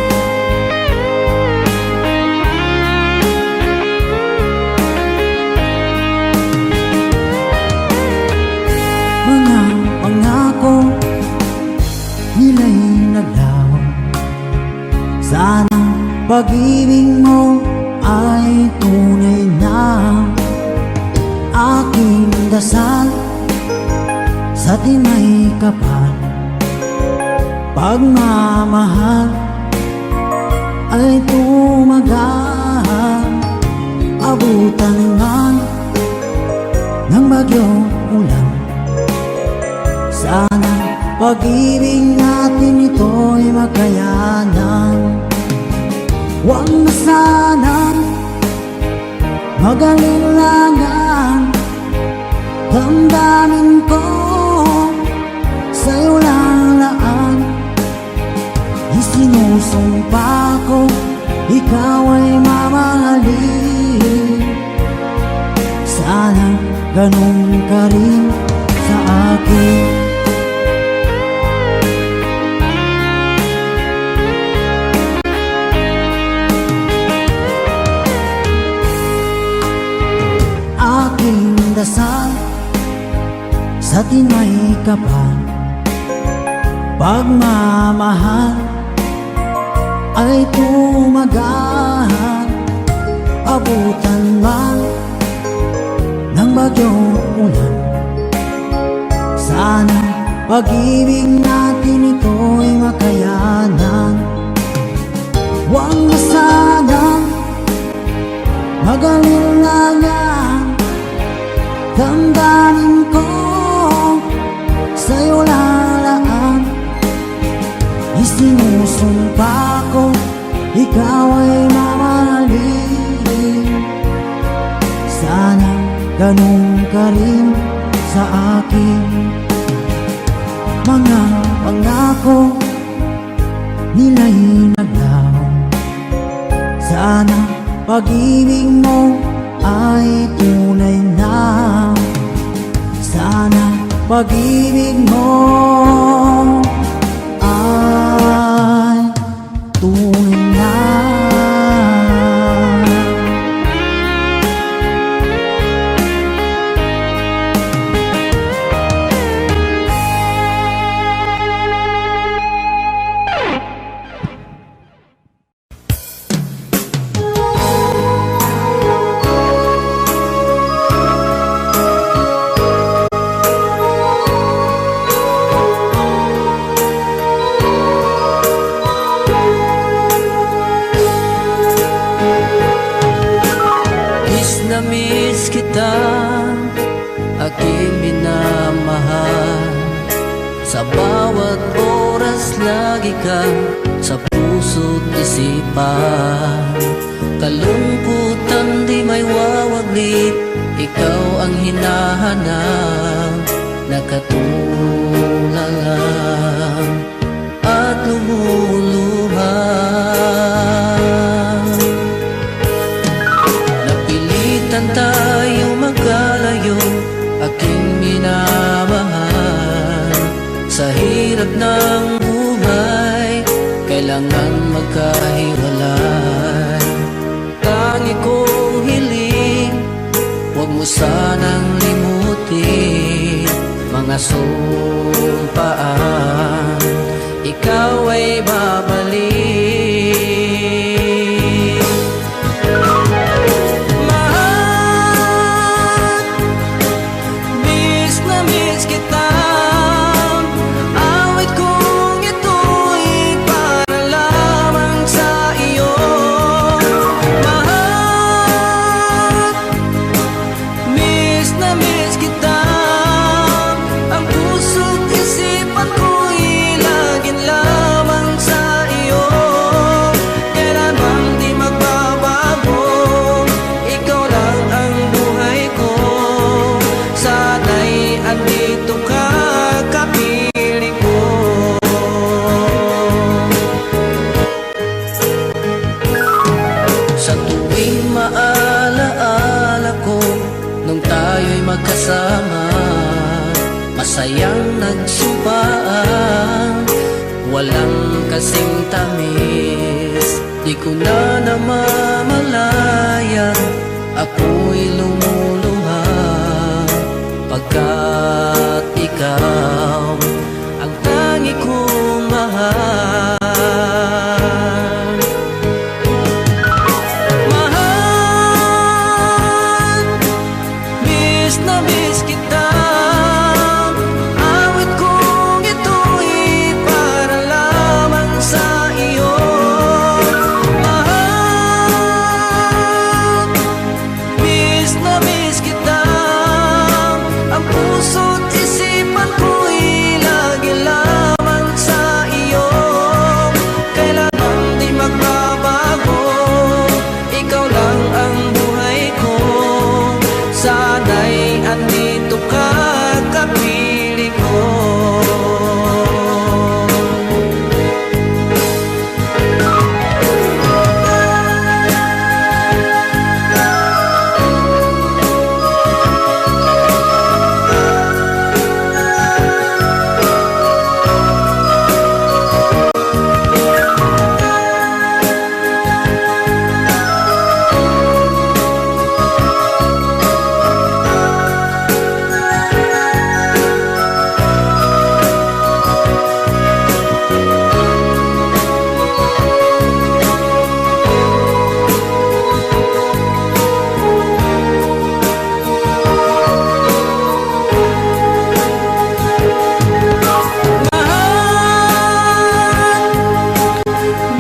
Mga pangako nila'y naglaho. Sana pag-ibig mo ay tunay na. Aking dasal sa tinay kapal, pagmamahal ay tumagal. Abutan man ng bagyong ulan, sana pag-ibig natin ito'y makayanan. Huwag na sanang mag-alinlangan. Damdamin ko sa'yo lang laan. Isinusumpa ko ikaw ay mamahalin. Sana ganun ka rin sa akin. Aking dasal sa tinay kapal, pagmamahal ay tumagal. Abutan man ng bagyong ulan, sana pag-ibig natin ito'y makayanan. Huwag na sanang mag-alinlangan. Damdamin ko sa'yo lalaan. Isinusumpa ko ikaw ay mamahalin. Sana ganun ka rin sa akin. Mga pangako nila'y naglaho. Sana pag-ibig mo ay tunay na. Sana pag-ibig mo ay tunay na. Miss kita, aking minamahal. Sa bawat oras lagi ka sa puso't isipan. Kalungkutan di may wawaglit, ikaw ang hinahanap. Nakatulala at lumuluha. Napilitan tayo magkalayo, aking minamahal. Sa hirap ng buhay, kailangan magkahiwalay. tangi kong hiling, huwag mo sanang limutin mga sumpaan, ikaw ay babalik. Mahal, miss na miss kita. Awit kong ito'y para lamang sa iyo. Mahal, miss na miss kita. Ang puso't isipan ko'y laging lamang sa iyo. Kailanman di magbabago, ikaw lang ang buhay ko. Sana'y andito ka, kapiling ko. Sa tuwing maalaala ko nung tayo'y magkasama, masayang nagsumpaan, walang kasing tamis. Di ko na namamalayan, ako'y lumuluha pagkat ikaw ang tangi kong mahal. Mahal, miss na miss kita. Awit kong ito'y para lamang sa iyo. Mahal, miss na miss kita. Ang puso't isipan ko'y lagi lamang sa iyo. Kailanman di magbabago, ikaw lang ang buhay ko. Sana'y andito ka, kapiling ko.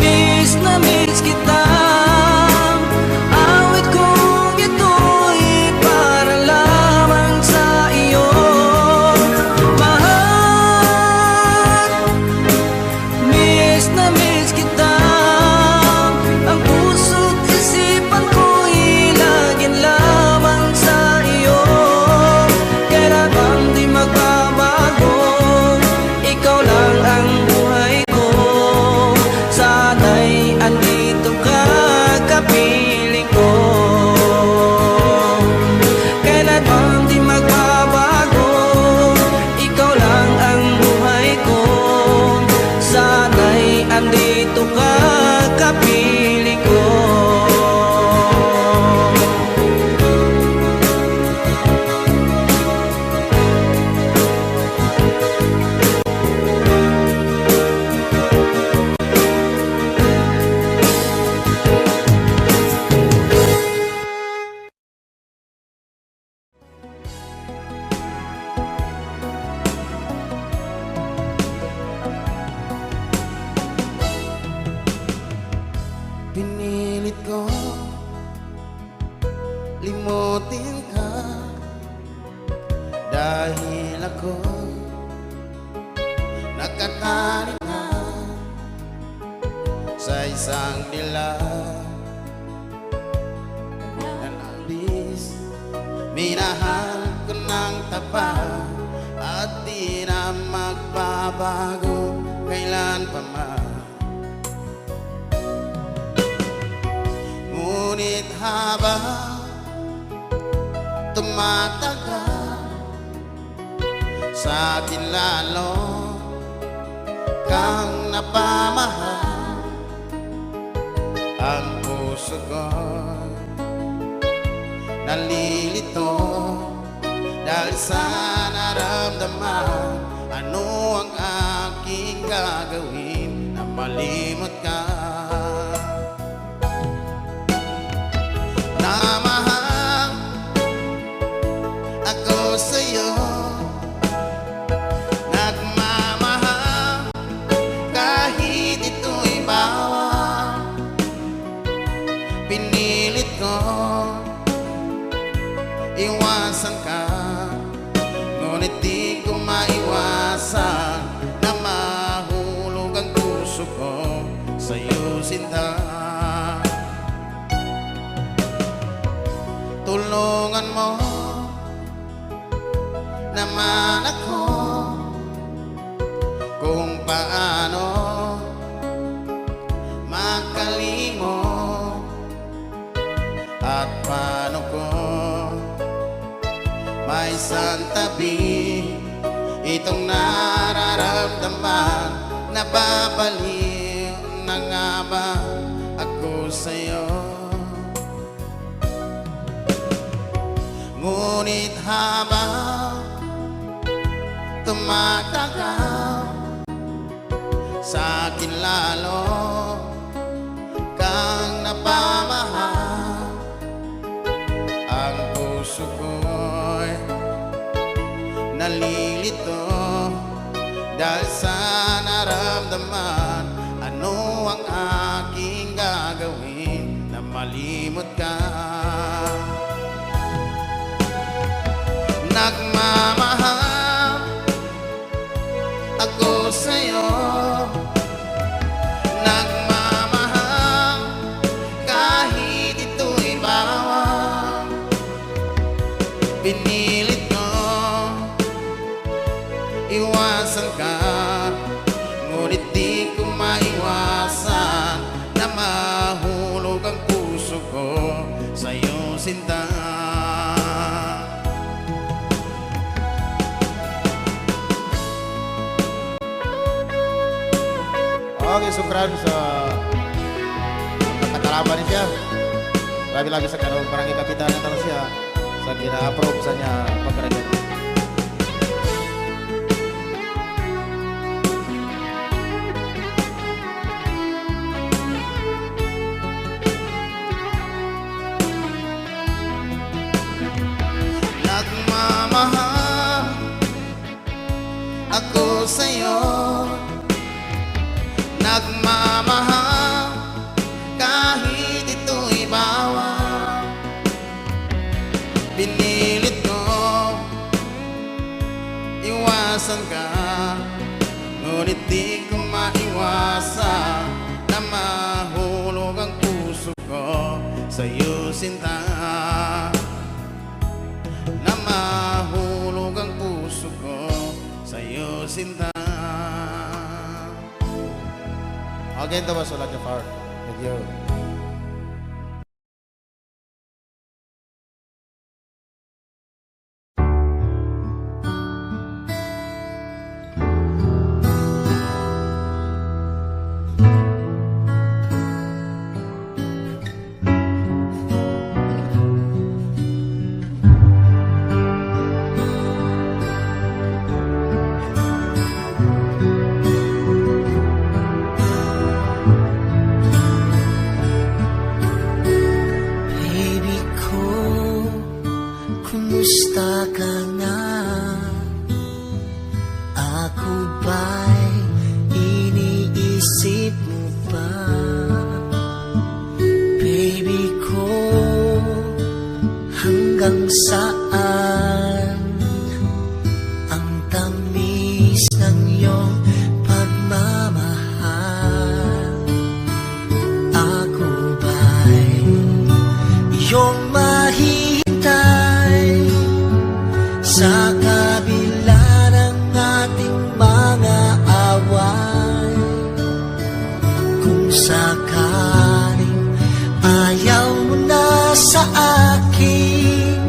Miss na miss kita. Awit kong ito'y para lamang sa iyo. Mahal, miss na miss kita. Ang puso't isipan ko'y laging lamang sa iyo. Kailanman di magbabago, ikaw lang ang buhay ko. Sana'y andito ka, kapiling ko. Kailanman di magbabago, ikaw lang ang buhay ko. Sana'y andito ka, kapiling ko. Pinilit ko limutin ka dahil ako nakatali na sa isang dilag na nabis. Minahal ko ng tapat at di na magbabago kailan pa man. Ngunit habang tumatagal, sa akin lalo kang napamahal. Ang puso ko nalilito dahil sa naramdaman. Ano ang aking gagawin na malimot ka? Namahal ako sa'yo, nagmamahal kahit ito'y bawal. Pinilit ko iwasan ka, ngunit di ko maiwasan na mahulog ang puso ko sa'yo, sinta. Tulungan mo naman ako kung paano makalimot at paano ko may santabi itong nararamdaman. Nababaliw na nga ba ako sa'yo? Ngunit habang tumatagal, sa'kin lalo kang napamahal. Ang puso ko'y nalilito dahil sa naramdaman. Ano ang aking gagawin na malimot ka? Nagmamahal ako sa'yo, nagmamahal kahit ito'y bawal. Pinilit ko iwasan ka, ngunit di ko maiwasan na mahulog ang puso ko sa'yo, sinta. Okay, sukran sa katalaban ni siya. Labi-labi sa kanong barangay kapitan na siya sa gina-approve sa niya pagkaragyan. Nagmamahal ako sa'yo, nagmamahal kahit ito'y bawal. Pinilit ko iwasan ka, ngunit di ko maiwasan na mahulog ang puso ko sa'yo, sinta. Na mahulog ang puso ko sa'yo, sinta. Again, ito ba sulat niya, Far? Thank you. Kumusta ka na? Ako ba'y iniisip mo pa? Baby ko, hanggang saan ang tamis ng iyong pagmamahal? Ako ba'y iyong mahihintay sa kabila ng ating mga away? Kung sakaling ayaw mo na sa akin,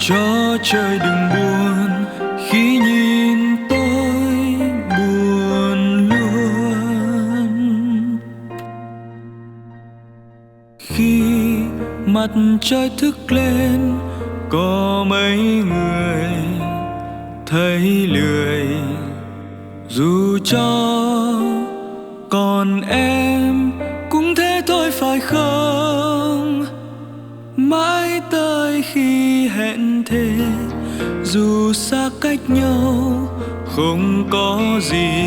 cho trời đừng buồn khi nhìn tôi buồn luôn. Khi mặt trời thức lên có mấy người thấy lười, dù cho còn em cũng thế thôi phải không? Mãi tới khi hẹn thề, dù xa cách nhau không có gì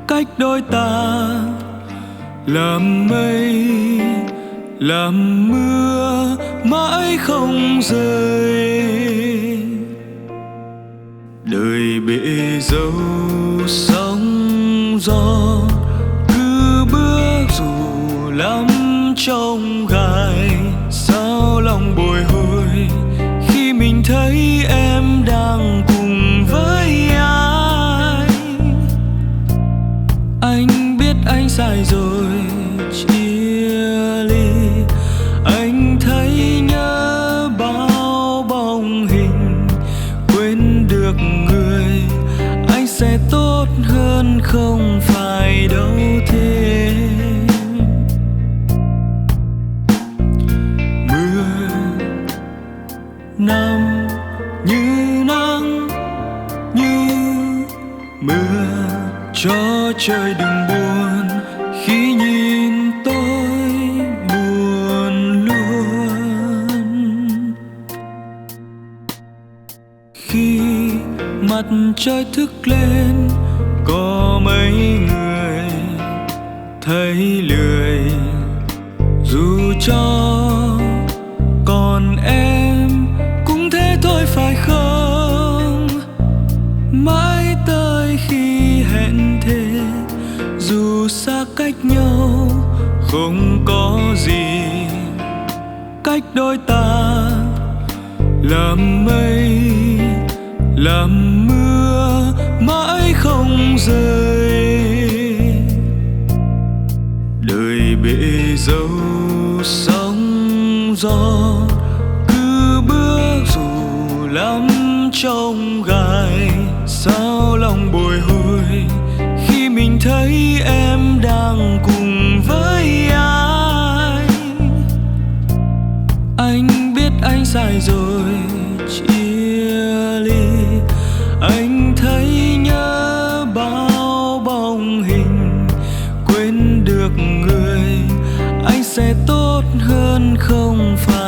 cách đôi ta, làm mây làm mưa mãi không rơi. Đời bể dâu sóng gió, cứ bước dù lắm trong gai, sao lòng bồi hồi khi mình thấy em đang cùng với ai. Anh biết anh sai rồi chia ly, anh thấy nhớ bao bóng hình, quên được người anh sẽ tốt hơn không phải đâu thế. Mưa nằm như nắng như mưa, cho trời đừng buồn khi nhìn tôi buồn luôn. Khi mặt trời thức lên có mấy người thấy lười, dù cho còn em cũng thế thôi phải không? Mãi tới khi hẹn thề, dù xa cách nhau không có gì cách đôi ta, làm mây làm mưa mãi không rơi. Đời bể dâu sóng gió, cứ bước dù lắm trong gai, sao lòng bồi hồi khi mình thấy em đang cùng với ai. Anh Anh biết anh sai rồi, chia ly. Anh thấy nhớ bao bóng hình, quên được người anh sẽ tốt hơn không phải.